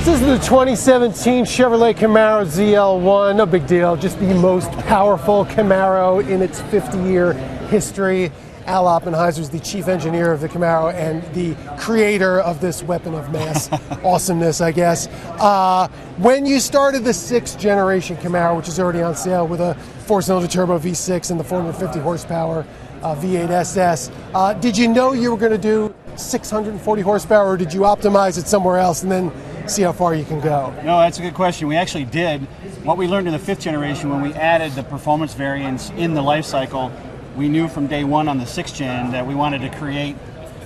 This is the 2017 Chevrolet Camaro ZL1. No big deal, just the most powerful Camaro in its 50-year history. Al Oppenheiser is the chief engineer of the Camaro and the creator of this weapon of mass awesomeness, I guess. When you started the 6th generation Camaro, which is already on sale with a 4-cylinder turbo V6 and the 450 horsepower V8 SS, did you know you were going to do 640 horsepower, or did you optimize it somewhere else and then see how far you can go? No, that's a good question. We actually did. What we learned in the 5th generation, when we added the performance variants in the life cycle, we knew from day one on the 6th gen that we wanted to create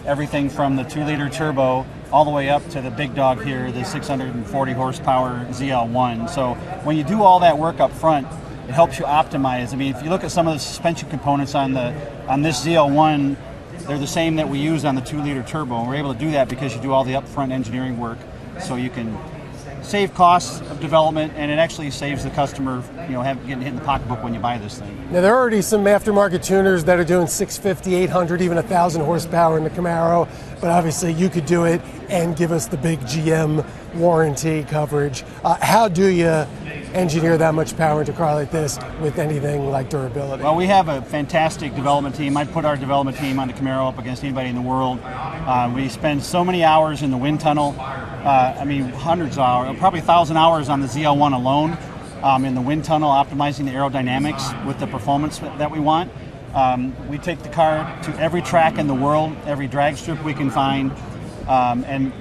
everything from the 2-liter turbo all the way up to the big dog here, the 640 horsepower ZL1. So when you do all that work up front, it helps you optimize. I mean, if you look at some of the suspension components on this ZL1, they're the same that we use on the 2-liter turbo. And we're able to do that because you do all the upfront engineering work, so you can save costs of development, and it actually saves the customer, getting hit in the pocketbook when you buy this thing. Now, there are already some aftermarket tuners that are doing 650, 800, even 1,000 horsepower in the Camaro, but obviously you could do it and give us the big GM warranty coverage. How do you engineer that much power into a car like this with anything like durability? Well, we have a fantastic development team. I'd put our development team on the Camaro up against anybody in the world. We spend so many hours in the wind tunnel. Hundreds of hours, probably 1,000 hours on the ZL1 alone in the wind tunnel, optimizing the aerodynamics with the performance that we want. We take the car to every track in the world, every drag strip we can find, and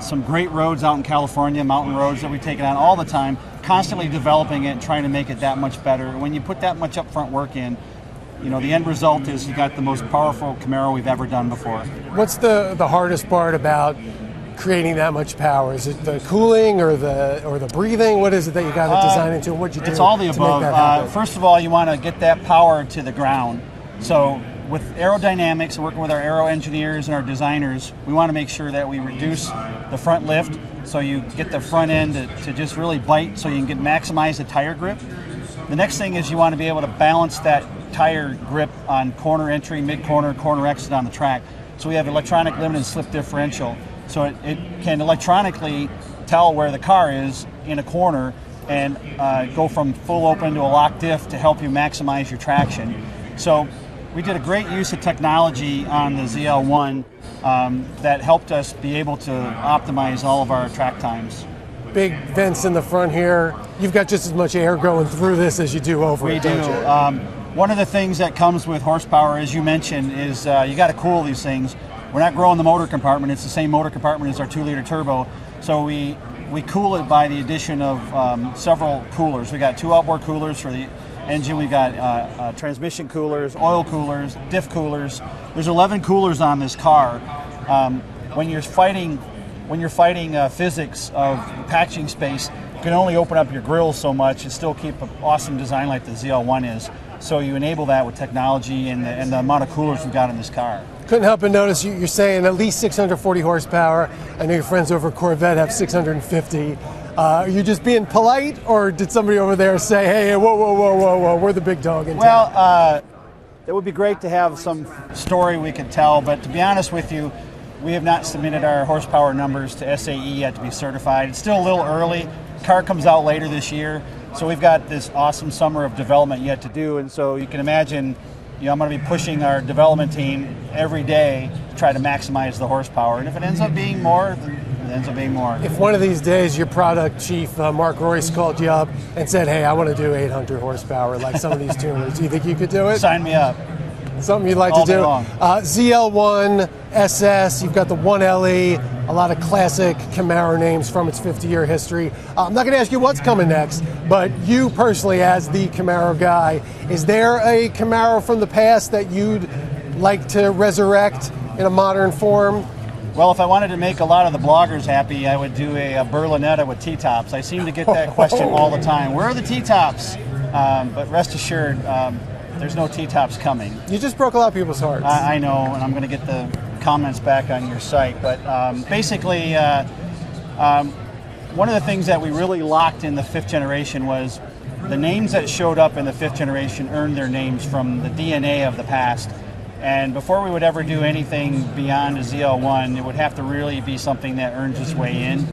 some great roads out in California, mountain roads that we take it on all the time, constantly developing it and trying to make it that much better. When you put that much upfront work in, the end result is you got the most powerful Camaro we've ever done before. What's the hardest part about creating that much power? Is it the cooling or the breathing? What is it that you got to design into? What'd you do? It's all the to above. make that happen? First of all, you want to get that power to the ground. So with aerodynamics, working with our aero engineers and our designers, we want to make sure that we reduce the front lift, so you get the front end to just really bite, so you can maximize the tire grip. The next thing is you want to be able to balance that tire grip on corner entry, mid-corner, corner exit on the track. So we have electronic limited slip differential. So it can electronically tell where the car is in a corner and go from full open to a lock diff to help you maximize your traction. So we did a great use of technology on the ZL1 that helped us be able to optimize all of our track times. Big vents in the front here. You've got just as much air going through this as you do over it, don't you? One of the things that comes with horsepower, as you mentioned, is you got to cool these things. We're not growing the motor compartment. It's the same motor compartment as our 2-liter turbo. So we cool it by the addition of several coolers. We got 2 outboard coolers for the engine. We've got transmission coolers, oil coolers, diff coolers. There's 11 coolers on this car. When you're fighting physics of patching space, you can only open up your grills so much and still keep an awesome design like the ZL1 is. So you enable that with technology and the amount of coolers we've got in this car. Couldn't help but notice you're saying at least 640 horsepower. I know your friends over at Corvette have 650. Are you just being polite, or did somebody over there say, hey, whoa, we're the big dog in town? Well, it would be great to have some story we could tell, but to be honest with you, we have not submitted our horsepower numbers to SAE yet to be certified. It's still a little early. The car comes out later this year, so we've got this awesome summer of development yet to do, and so you can imagine I'm going to be pushing our development team every day to try to maximize the horsepower. And if it ends up being more, then it ends up being more. If one of these days your product chief, Mark Royce, called you up and said, hey, I want to do 800 horsepower like some of these tuners, do you think you could do it? Sign me up. Something you'd like All to do? day long. ZL1, SS, you've got the 1LE, a lot of classic Camaro names from its 50-year history. I'm not going to ask you what's coming next, but you personally, as the Camaro guy, is there a Camaro from the past that you'd like to resurrect in a modern form? Well, if I wanted to make a lot of the bloggers happy, I would do a Berlinetta with T-tops. I seem to get that question all the time. Where are the T-tops? But rest assured, there's no T-tops coming. You just broke a lot of people's hearts. I know, and I'm going to get the comments back on your site. But basically, one of the things that we really locked in the 5th generation was the names that showed up in the 5th generation earned their names from the DNA of the past. And before we would ever do anything beyond a ZL1, it would have to really be something that earns its way in.